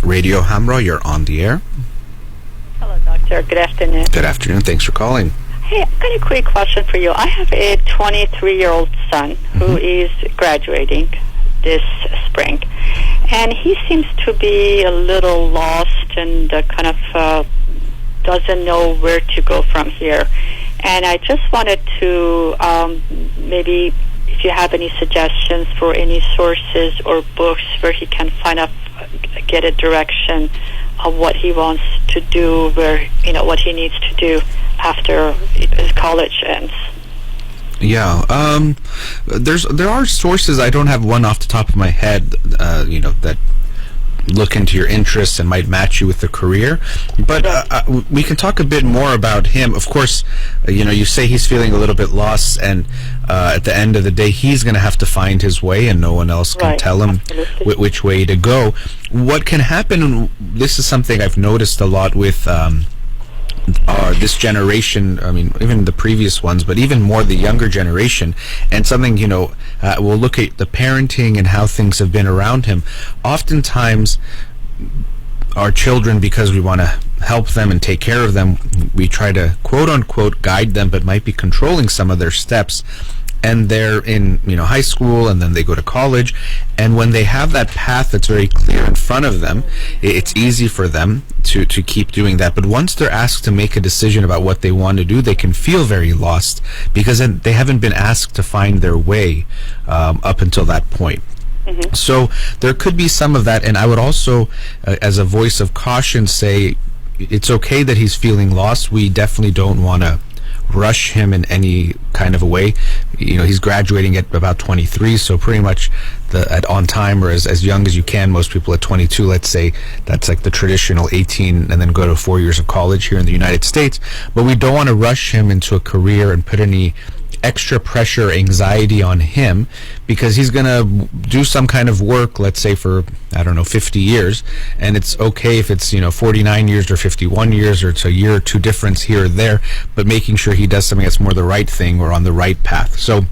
Radio Hamra, you're on the air. Hello, doctor. Good afternoon. Good afternoon. Thanks for calling. Hey, I've got a quick question for you. I have a 23-year-old son who is graduating this spring, and he seems to be a little lost and kind of doesn't know where to go from here. And I just wanted to maybe if you have any suggestions for any sources or books where he can get a direction of what he wants to do, what he needs to do after his college ends. Yeah, there are sources. I don't have one off the top of my head, that look into your interests and might match you with the career. But we can talk a bit more about him. Of course, you say he's feeling a little bit lost, and at the end of the day, he's going to have to find his way, and no one else can tell him which way to go. What can happen, and this is something I've noticed a lot with this generation, I mean, even the previous ones, but even more the younger generation, and something, we'll look at the parenting and how things have been around him. Oftentimes, our children, because we want to help them and take care of them, we try to quote-unquote guide them, but might be controlling some of their steps. And they're in, high school, and then they go to college. And when they have that path that's very clear in front of them, it's easy for them to keep doing that. But once they're asked to make a decision about what they want to do, they can feel very lost because then they haven't been asked to find their way up until that point. Mm-hmm. So there could be some of that. And I would also, as a voice of caution, say it's okay that he's feeling lost. We definitely don't want to rush him in any kind of a way. He's graduating at about 23, so pretty much on time, or as young as you can. Most people at 22, let's say, that's like the traditional 18 and then go to 4 years of college here in the United States. But we don't want to rush him into a career and put any extra pressure, anxiety on him, because he's going to do some kind of work, let's say for, 50 years, and it's okay if it's, 49 years or 51 years, or it's a year or two difference here or there, but making sure he does something that's more the right thing or on the right path. So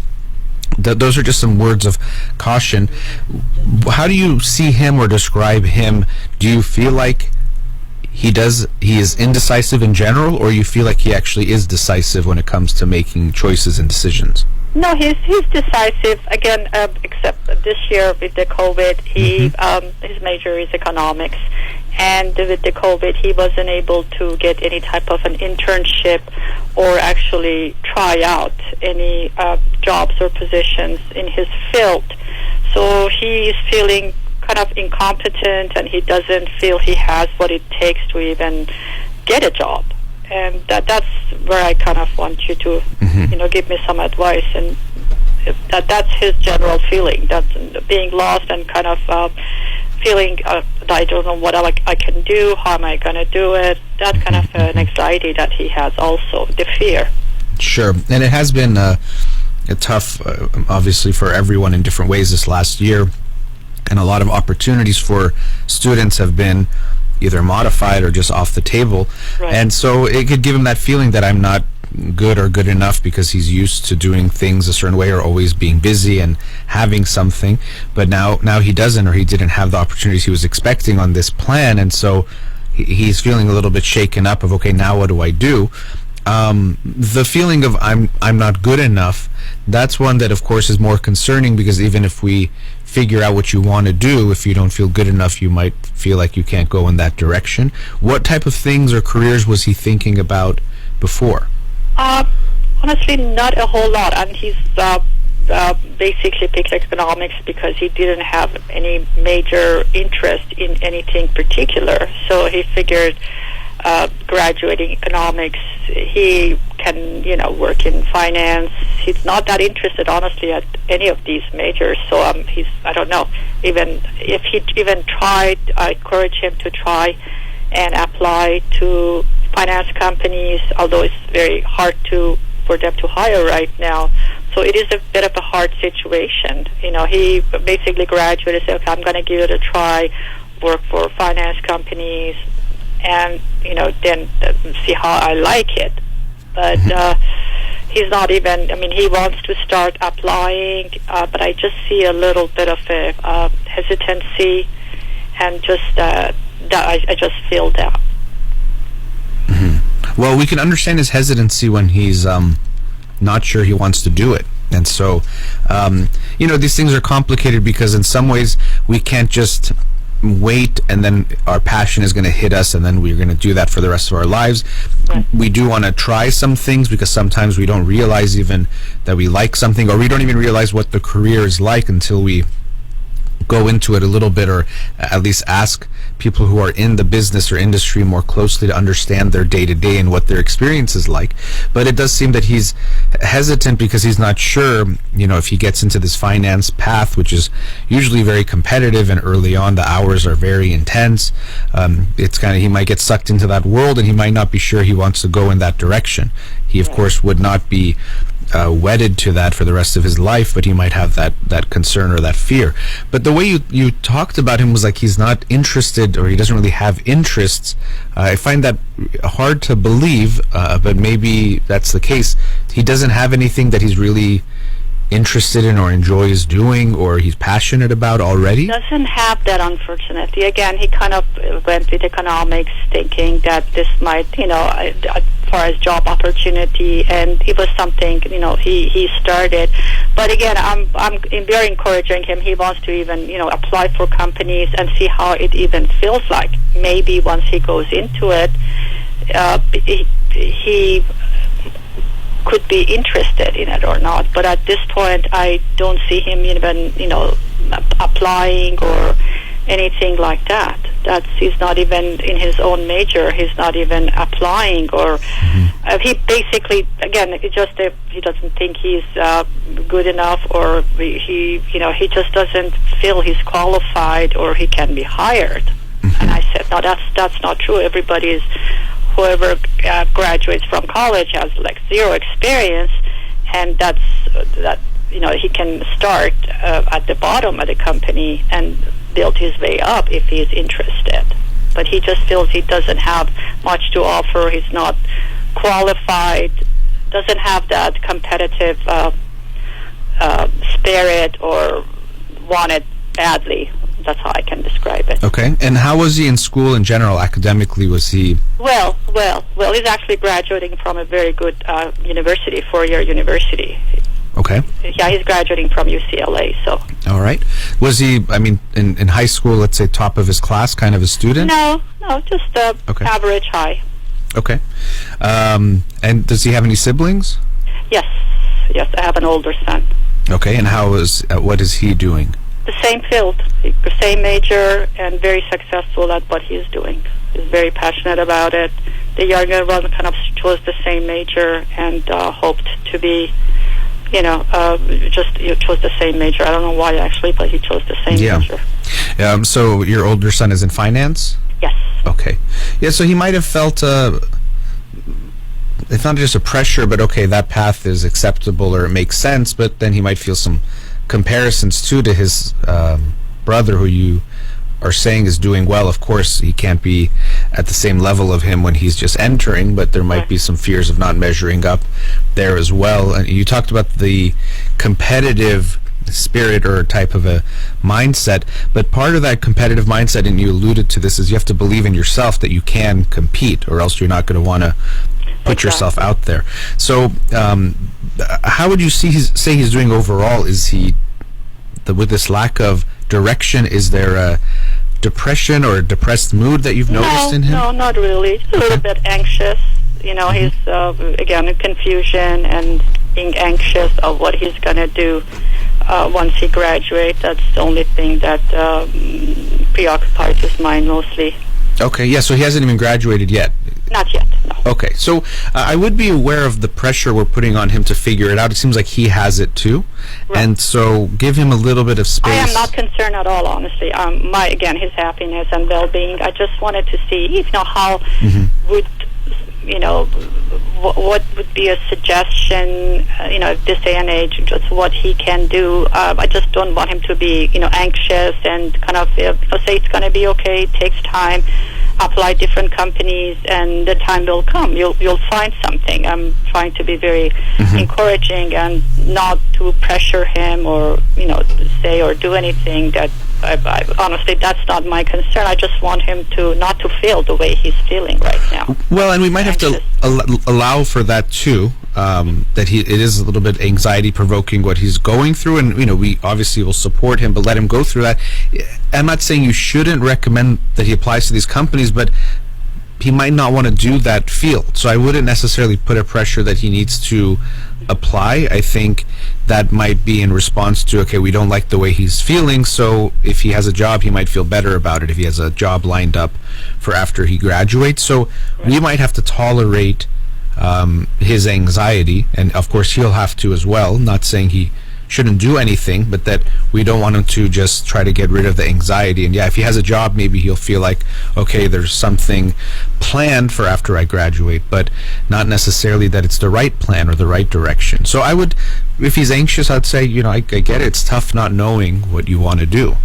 those are just some words of caution. How do you see him or describe him? Do you feel like he is indecisive in general, or you feel like he actually is decisive when it comes to making choices and decisions? No, he's decisive. Again, except this year with the COVID, his major is economics, and with the COVID, he wasn't able to get any type of an internship or actually try out any jobs or positions in his field. So he is feeling kind of incompetent, and he doesn't feel he has what it takes to even get a job. And that's where I kind of want you to, give me some advice. And that's his general feeling, that's being lost and kind of feeling I don't know what I can do, how am I going to do it, that kind of an anxiety that he has also, the fear. Sure. And it has been tough, obviously, for everyone in different ways this last year. And a lot of opportunities for students have been either modified or just off the table. Right. And so it could give him that feeling that I'm not good or good enough, because he's used to doing things a certain way or always being busy and having something. But now he doesn't, or he didn't have the opportunities he was expecting on this plan. And so he's feeling a little bit shaken up of, okay, now what do I do? The feeling of I'm not good enough, that's one that of course is more concerning, because even if we figure out what you want to do, if you don't feel good enough, you might feel like you can't go in that direction. What type of things or careers was he thinking about before? Honestly, not a whole lot. And he's basically picked economics because he didn't have any major interest in anything particular. So he figured graduating economics, he can, work in finance. He's not that interested, honestly, at any of these majors. So I don't know. Even if he even tried, I encourage him to try and apply to finance companies, although it's very hard for them to hire right now. So it is a bit of a hard situation. He basically graduated and said, okay, I'm going to give it a try, work for finance companies, and then see how I like it. But he's not even, he wants to start applying, but I just see a little bit of a hesitancy and just I just feel that. Well, we can understand his hesitancy when he's not sure he wants to do it. And so, these things are complicated because in some ways we can't just wait and then our passion is going to hit us and then we're going to do that for the rest of our lives. Right. We do want to try some things because sometimes we don't realize even that we like something, or we don't even realize what the career is like until we go into it a little bit, or at least ask people who are in the business or industry more closely to understand their day-to-day and what their experience is like. But it does seem that he's hesitant because he's not sure, if he gets into this finance path, which is usually very competitive, and early on the hours are very intense. It's he might get sucked into that world and he might not be sure he wants to go in that direction. He, of course, would not be wedded to that for the rest of his life, but he might have that concern or that fear. But the way you talked about him was like he's not interested, or he doesn't really have interests. I find that hard to believe, but maybe that's the case. He doesn't have anything that he's really interested in or enjoys doing or he's passionate about already? Doesn't have that, unfortunately. Again, he kind of went with economics, thinking that this might, as far as job opportunity, and it was something, he started. But again, I'm very encouraging him. He wants to even, apply for companies and see how it even feels like. Maybe once he goes into it, he could be interested in it or not, but at this point I don't see him even applying or anything like that. He's not even in his own major. He's not even applying, or he basically, again, he doesn't think he's good enough, or he just doesn't feel he's qualified or he can be hired. And I said, no, that's not true. Whoever graduates from college has like zero experience, and that he can start at the bottom of the company and build his way up if he's interested. But he just feels he doesn't have much to offer. He's not qualified, doesn't have that competitive spirit, or want it badly. That's how I can describe it. Okay. And how was he in school in general? Academically, was he... Well, he's actually graduating from a very good university, 4-year university. Okay. Yeah, he's graduating from UCLA, so... All right. Was he, in high school, let's say, top of his class, kind of a student? No, just average high. Okay. And does he have any siblings? Yes, I have an older son. Okay, and what is he doing? The same field, the same major, and very successful at what he's doing. He's very passionate about it. The younger one kind of chose the same major and hoped to be, he chose the same major. I don't know why actually, but he chose the same major. So your older son is in finance? Yes. Okay. Yeah, so he might have felt it's not just a pressure, but okay, that path is acceptable or it makes sense, but then he might feel some comparisons too to his brother, who you are saying is doing well. Of course, he can't be at the same level of him when he's just entering, but there might be some fears of not measuring up there as well. And you talked about the competitive spirit or type of a mindset, but part of that competitive mindset, and you alluded to this, is you have to believe in yourself that you can compete, or else you're not going to want to put yourself out there. So how would you say he's doing overall? Is he, with this lack of direction, is there a depression or a depressed mood that you've noticed in him? No, not really. Just a little bit anxious. He's, again, in confusion and being anxious of what he's going to do once he graduates. That's the only thing that preoccupies his mind mostly. Okay, yeah, so he hasn't even graduated yet? Not yet, no. Okay, so I would be aware of the pressure we're putting on him to figure it out. It seems like he has it too. Right. And so give him a little bit of space. I am not concerned at all, honestly. His happiness and well-being. I just wanted to see, how would, what would be a suggestion, this day and age, just what he can do. I just don't want him to be, anxious and kind of say it's going to be okay, it takes time, apply different companies, and the time will come. You'll find something. I'm trying to be very encouraging and not to pressure him or, say or do anything that Honestly, that's not my concern. I just want him to not to feel the way he's feeling right now. Well, and we might have to allow for that too. That it is a little bit anxiety provoking what he's going through, and we obviously will support him, but let him go through that. I'm not saying you shouldn't recommend that he applies to these companies, but he might not want to do that field. So I wouldn't necessarily put a pressure that he needs to apply. I think that might be in response to, okay, we don't like the way he's feeling, so if he has a job, he might feel better about it if he has a job lined up for after he graduates. So we might have to tolerate his anxiety, and of course he'll have to as well. Not saying he shouldn't do anything, but that we don't want him to just try to get rid of the anxiety. And if he has a job, maybe he'll feel like, okay, there's something planned for after I graduate, but not necessarily that it's the right plan or the right direction. So I would, if he's anxious, I'd say, I get it. It's tough not knowing what you want to do,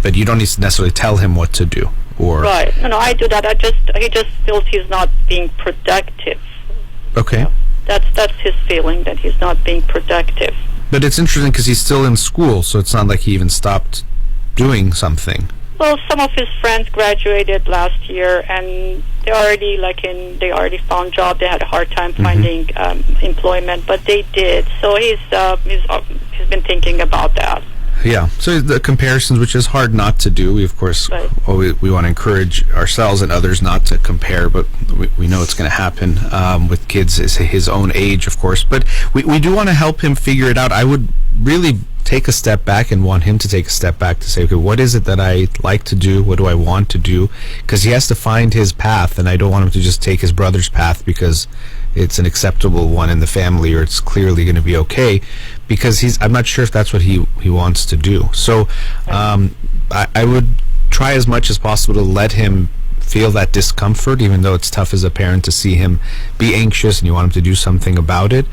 but you don't need to necessarily tell him what to do. Or right. No, I do that. He just feels he's not being productive. Okay. That's his feeling, that he's not being productive. But it's interesting because he's still in school, so it's not like he even stopped doing something. Well, some of his friends graduated last year, and they already found job. They had a hard time finding employment, but they did. So he's been thinking about that. Yeah, so the comparisons, which is hard not to do. We, of course, we want to encourage ourselves and others not to compare, but we know it's going to happen with kids his own age, of course. But we do want to help him figure it out. I would really take a step back and want him to take a step back to say, okay, what is it that I like to do? What do I want to do? Because he has to find his path, and I don't want him to just take his brother's path because it's an acceptable one in the family, or it's clearly going to be okay, because I'm not sure if that's what he wants to do. So I would try as much as possible to let him feel that discomfort, even though it's tough as a parent to see him be anxious and you want him to do something about it.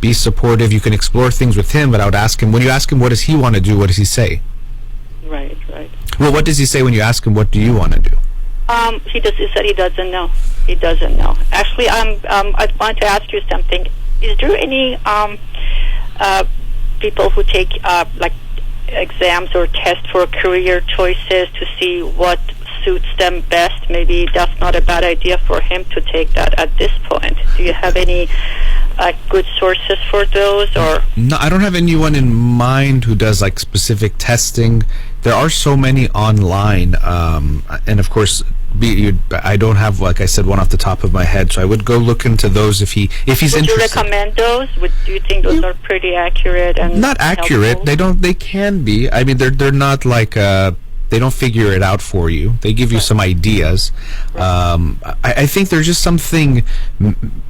Be supportive. You can explore things with him, but I would ask him, when you ask him what does he want to do, what does he say? Right. Well, what does he say when you ask him what do you want to do? He said he doesn't know. He doesn't know. Actually, I want to ask you something. Is there any people who take exams or tests for career choices to see what suits them best? Maybe that's not a bad idea for him to take that at this point. Do you have any good sources for those? Or no, I don't have anyone in mind who does specific testing. There are so many online, and of course, I don't have, like I said, one off the top of my head. So I would go look into those if he's interested. Would you recommend those? Do you think those are pretty accurate and not accurate? Helpful? They can be. I mean, they're not like they don't figure it out for you. They give you some ideas. I think there's just something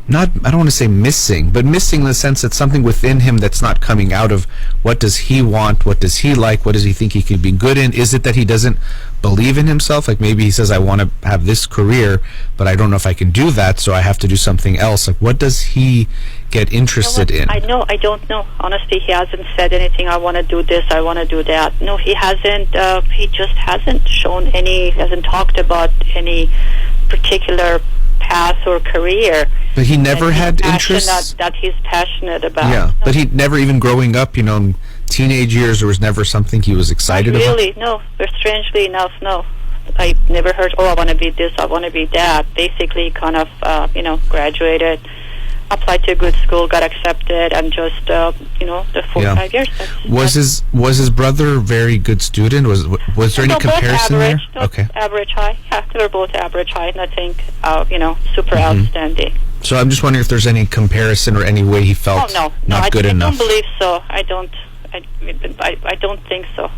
I don't want to say missing, but missing in the sense that something within him that's not coming out of what does he want, what does he like, what does he think he could be good in? Is it that he doesn't believe in himself? Like maybe he says, I want to have this career, but I don't know if I can do that, so I have to do something else. Like what does he get interested in? I don't know. Honestly, he hasn't said anything, I want to do this, I want to do that. No, he hasn't. He just hasn't hasn't talked about any particular path or career. But he never had interest that he's passionate about. Yeah, but he never, even growing up, in teenage years, there was never something he was excited about? Really, no. But strangely enough, no. I never heard, I want to be this, I want to be that. Basically, kind of, graduated, applied to a good school, got accepted, and just, the 5 years. Was his brother a very good student? Was there any comparison there? Okay. Average high. Yeah, they were both average high. Nothing, super outstanding. So I'm just wondering if there's any comparison or any way he felt not good enough. I don't believe so. I don't think so.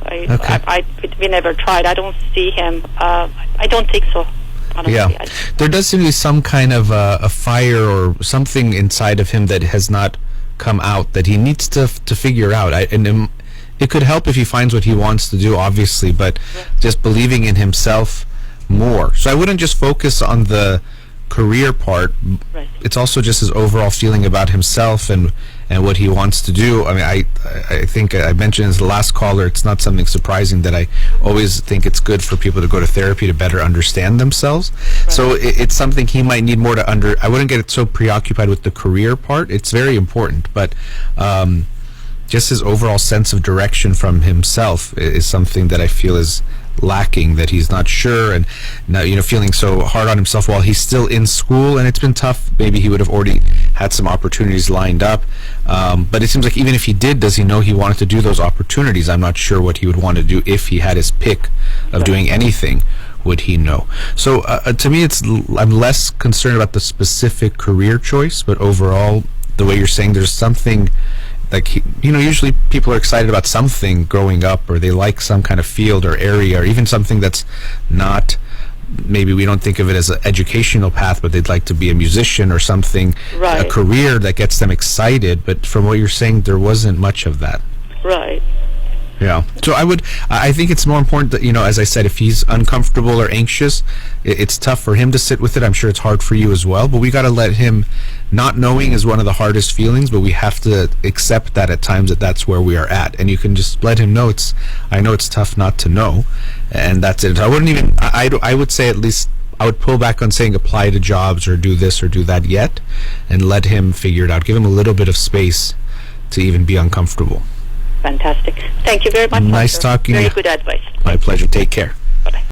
We never tried. I don't see him. I don't think so. Honestly. Yeah, there does seem to be some kind of a fire or something inside of him that has not come out that he needs to figure out. And it could help if he finds what he wants to do, obviously, but just believing in himself more. So I wouldn't just focus on the career part. Right. It's also just his overall feeling about himself and what he wants to do. I mean, I think I mentioned as the last caller, it's not something surprising that I always think it's good for people to go to therapy to better understand themselves. Right. So it's something he might need more to I wouldn't get so preoccupied with the career part. It's very important, but just his overall sense of direction from himself is something that I feel is lacking, that he's not sure, and now, feeling so hard on himself while he's still in school, and it's been tough. Maybe he would have already had some opportunities lined up, but it seems like even if he did, does he know he wanted to do those opportunities? I'm not sure what he would want to do if he had his pick of doing anything. Would he know? So to me, I'm less concerned about the specific career choice, but overall, the way you're saying, there's something like, usually people are excited about something growing up, or they like some kind of field or area, or even something that's not, maybe we don't think of it as an educational path, but they'd like to be a musician or something, right. A career that gets them excited. But from what you're saying, there wasn't much of that. Right. Yeah. So I think it's more important that, as I said, if he's uncomfortable or anxious, it's tough for him to sit with it. I'm sure it's hard for you as well, but we got to let him, not knowing is one of the hardest feelings, but we have to accept that at times that's where we are at. And you can just let him know I know it's tough not to know, and that's it. I wouldn't even, I would say at least, I would pull back on saying apply to jobs or do this or do that yet, and let him figure it out. Give him a little bit of space to even be uncomfortable. Fantastic. Thank you very much. Nice Doctor. talking to you. Very good advice. My pleasure. Take care. Bye-bye.